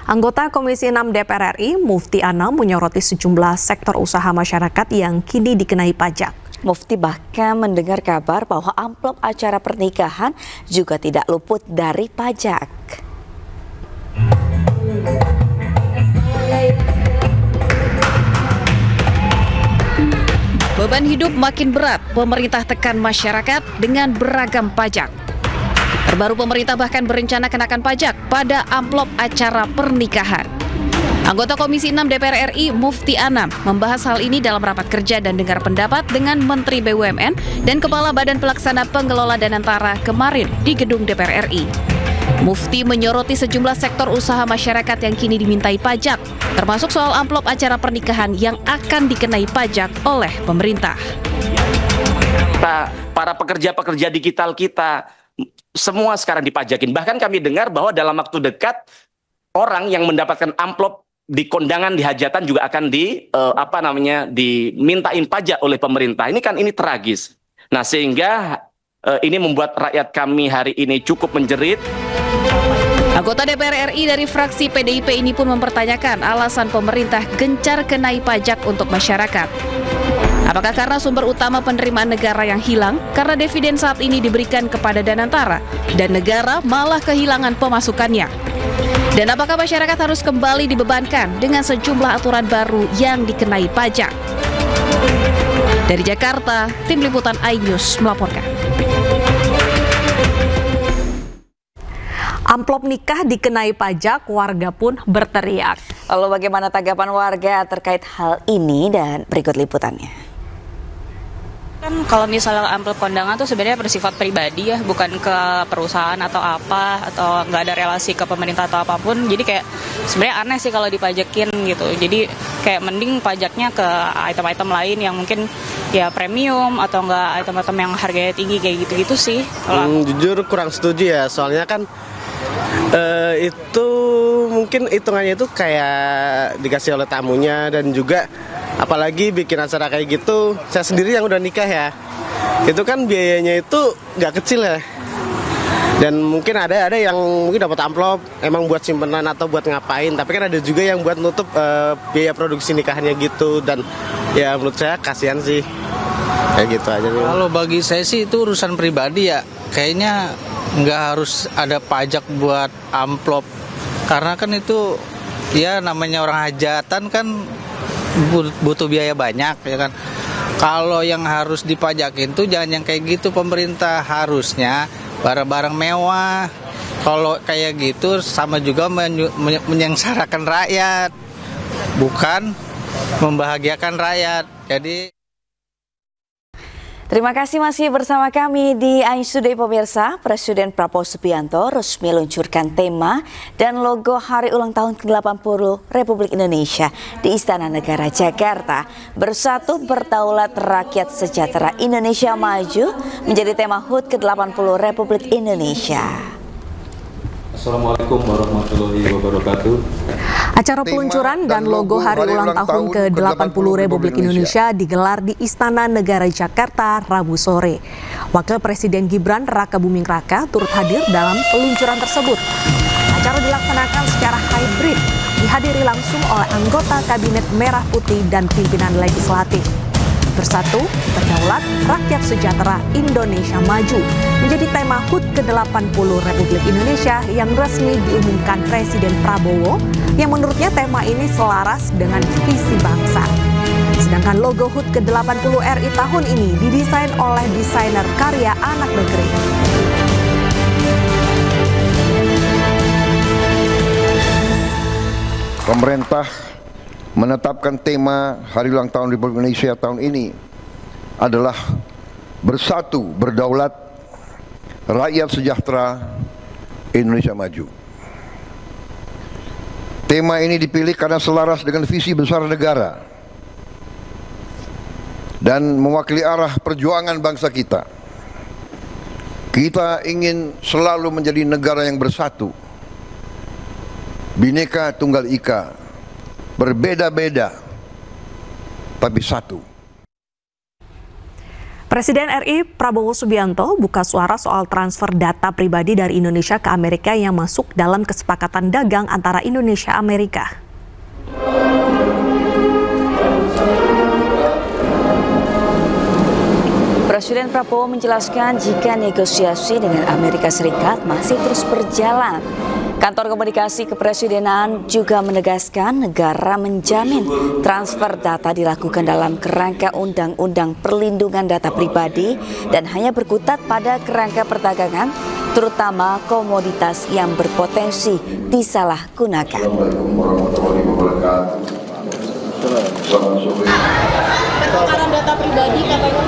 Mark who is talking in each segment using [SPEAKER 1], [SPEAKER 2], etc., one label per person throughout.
[SPEAKER 1] Anggota Komisi 6 DPR RI, Mufti Anam, menyoroti sejumlah sektor usaha masyarakat yang kini dikenai pajak.
[SPEAKER 2] Mufti bahkan mendengar kabar bahwa amplop acara pernikahan juga tidak luput dari pajak.
[SPEAKER 3] Beban hidup makin berat, pemerintah tekan masyarakat dengan beragam pajak. Terbaru pemerintah bahkan berencana kenakan pajak pada amplop acara pernikahan. Anggota Komisi 6 DPR RI, Mufti Anam, membahas hal ini dalam rapat kerja dan dengar pendapat dengan Menteri BUMN dan Kepala Badan Pelaksana Pengelola Danantara kemarin di gedung DPR RI. Mufti menyoroti sejumlah sektor usaha masyarakat yang kini dimintai pajak, termasuk soal amplop acara pernikahan yang akan dikenai pajak oleh pemerintah.
[SPEAKER 4] Para pekerja-pekerja digital kita, semua sekarang dipajakin. Bahkan kami dengar bahwa dalam waktu dekat, orang yang mendapatkan amplop di kondangan, di hajatan juga akan dimintain pajak oleh pemerintah. Ini tragis. Nah, sehingga ini membuat rakyat kami hari ini cukup menjerit.
[SPEAKER 3] Anggota DPR RI dari fraksi PDIP ini pun mempertanyakan alasan pemerintah gencar kenai pajak untuk masyarakat. Apakah karena sumber utama penerimaan negara yang hilang karena dividen saat ini diberikan kepada Danantara dan negara malah kehilangan pemasukannya? Dan apakah masyarakat harus kembali dibebankan dengan sejumlah aturan baru yang dikenai pajak? Dari Jakarta, Tim Liputan iNews melaporkan.
[SPEAKER 1] Amplop nikah dikenai pajak, warga pun berteriak.
[SPEAKER 2] Lalu bagaimana tanggapan warga terkait hal ini, dan berikut liputannya.
[SPEAKER 5] Kan kalau misalnya amplop kondangan tuh sebenarnya bersifat pribadi ya, bukan ke perusahaan atau apa, atau nggak ada relasi ke pemerintah atau apapun. Jadi kayak sebenarnya aneh sih kalau dipajakin gitu. Jadi kayak mending pajaknya ke item-item lain yang mungkin ya premium atau enggak item-item yang harganya tinggi kayak gitu-gitu sih.
[SPEAKER 6] Jujur kurang setuju ya, soalnya kan itu mungkin hitungannya itu kayak dikasih oleh tamunya, dan juga apalagi bikin acara kayak gitu, saya sendiri yang udah nikah ya, itu kan biayanya itu nggak kecil ya. Dan mungkin ada yang mungkin dapat amplop emang buat simpenan atau buat ngapain, tapi kan ada juga yang buat nutup biaya produksi nikahannya gitu. Dan ya menurut saya kasihan sih, kayak gitu aja.
[SPEAKER 7] Kalau bagi saya sih itu urusan pribadi ya, kayaknya nggak harus ada pajak buat amplop, karena kan itu ya namanya orang hajatan kan butuh biaya banyak ya kan. Kalau yang harus dipajakin tuh jangan yang kayak gitu, pemerintah harusnya barang-barang mewah. Kalau kayak gitu sama juga menyengsarakan rakyat, bukan membahagiakan rakyat. Jadi
[SPEAKER 2] terima kasih masih bersama kami di iNews Today pemirsa. Presiden Prabowo Subianto resmi meluncurkan tema dan logo Hari Ulang Tahun ke-80 Republik Indonesia di Istana Negara Jakarta. Bersatu Berdaulat Rakyat Sejahtera Indonesia Maju menjadi tema HUT ke-80 Republik Indonesia.
[SPEAKER 8] Assalamualaikum warahmatullahi wabarakatuh.
[SPEAKER 1] Acara peluncuran dan logo Hari Ulang Tahun ke-80 Republik Indonesia digelar di Istana Negara Jakarta Rabu sore. Wakil Presiden Gibran Rakabuming Raka turut hadir dalam peluncuran tersebut. Acara dilaksanakan secara hybrid, dihadiri langsung oleh anggota Kabinet Merah Putih dan pimpinan legislatif. Bersatu, Berdaulat, Rakyat Sejahtera Indonesia Maju menjadi tema HUT ke-80 Republik Indonesia yang resmi diumumkan Presiden Prabowo, yang menurutnya tema ini selaras dengan visi bangsa. Sedangkan logo HUT ke-80 RI tahun ini didesain oleh desainer karya anak negeri.
[SPEAKER 9] Pemerintah menetapkan tema Hari Ulang Tahun Republik Indonesia tahun ini adalah Bersatu Berdaulat Rakyat Sejahtera Indonesia Maju. Tema ini dipilih karena selaras dengan visi besar negara dan mewakili arah perjuangan bangsa kita. Kita ingin selalu menjadi negara yang bersatu, Bhinneka Tunggal Ika, berbeda-beda tapi satu.
[SPEAKER 1] Presiden RI Prabowo Subianto buka suara soal transfer data pribadi dari Indonesia ke Amerika yang masuk dalam kesepakatan dagang antara Indonesia dan Amerika.
[SPEAKER 2] Presiden Prabowo menjelaskan jika negosiasi dengan Amerika Serikat masih terus berjalan. Kantor Komunikasi Kepresidenan juga menegaskan negara menjamin transfer data dilakukan dalam kerangka Undang-Undang Perlindungan Data Pribadi dan hanya berkutat pada kerangka perdagangan, terutama komoditas yang berpotensi disalahgunakan.
[SPEAKER 10] Pertukaran data pribadi katanya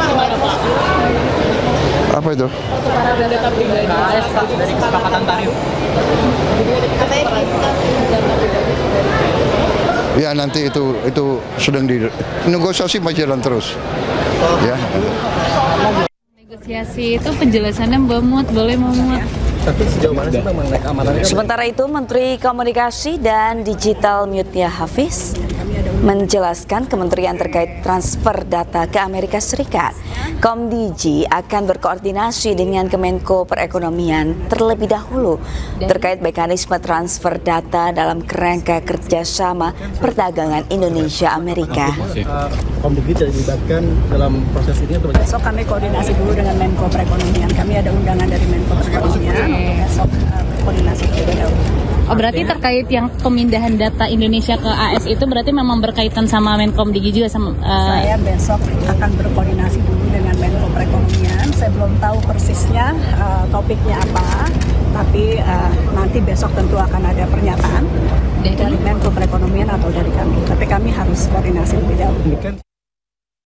[SPEAKER 9] Apa itu?
[SPEAKER 10] pertukaran data pribadi dari kesepakatan tarif.
[SPEAKER 9] Ya nanti itu sedang di negosiasi masih jalan terus. Ya.
[SPEAKER 11] Negosiasi itu penjelasannya boleh memut.
[SPEAKER 2] Sementara itu, Menteri Komunikasi dan Digital Mutia Hafiz menjelaskan kementerian terkait transfer data ke Amerika Serikat. Komdigi akan berkoordinasi dengan Kemenko Perekonomian terlebih dahulu terkait mekanisme transfer data dalam kerangka kerjasama perdagangan Indonesia-Amerika.
[SPEAKER 6] Komdigi tidak dilibatkan dalam proses ini?
[SPEAKER 10] Besok kami koordinasi dulu dengan Menko Perekonomian. Kami ada undangan dari Menko Perekonomian. Besok koordinasi dulu.
[SPEAKER 11] Oh, berarti terkait yang pemindahan data Indonesia ke AS itu berarti memang berkaitan sama Menkomdigi juga sama
[SPEAKER 10] Saya besok akan berkoordinasi dulu dengan Menko Perekonomian. Saya belum tahu persisnya topiknya apa, tapi nanti besok tentu akan ada pernyataan dari Menko Perekonomian atau dari kami. Tapi kami harus koordinasi lebih dahulu.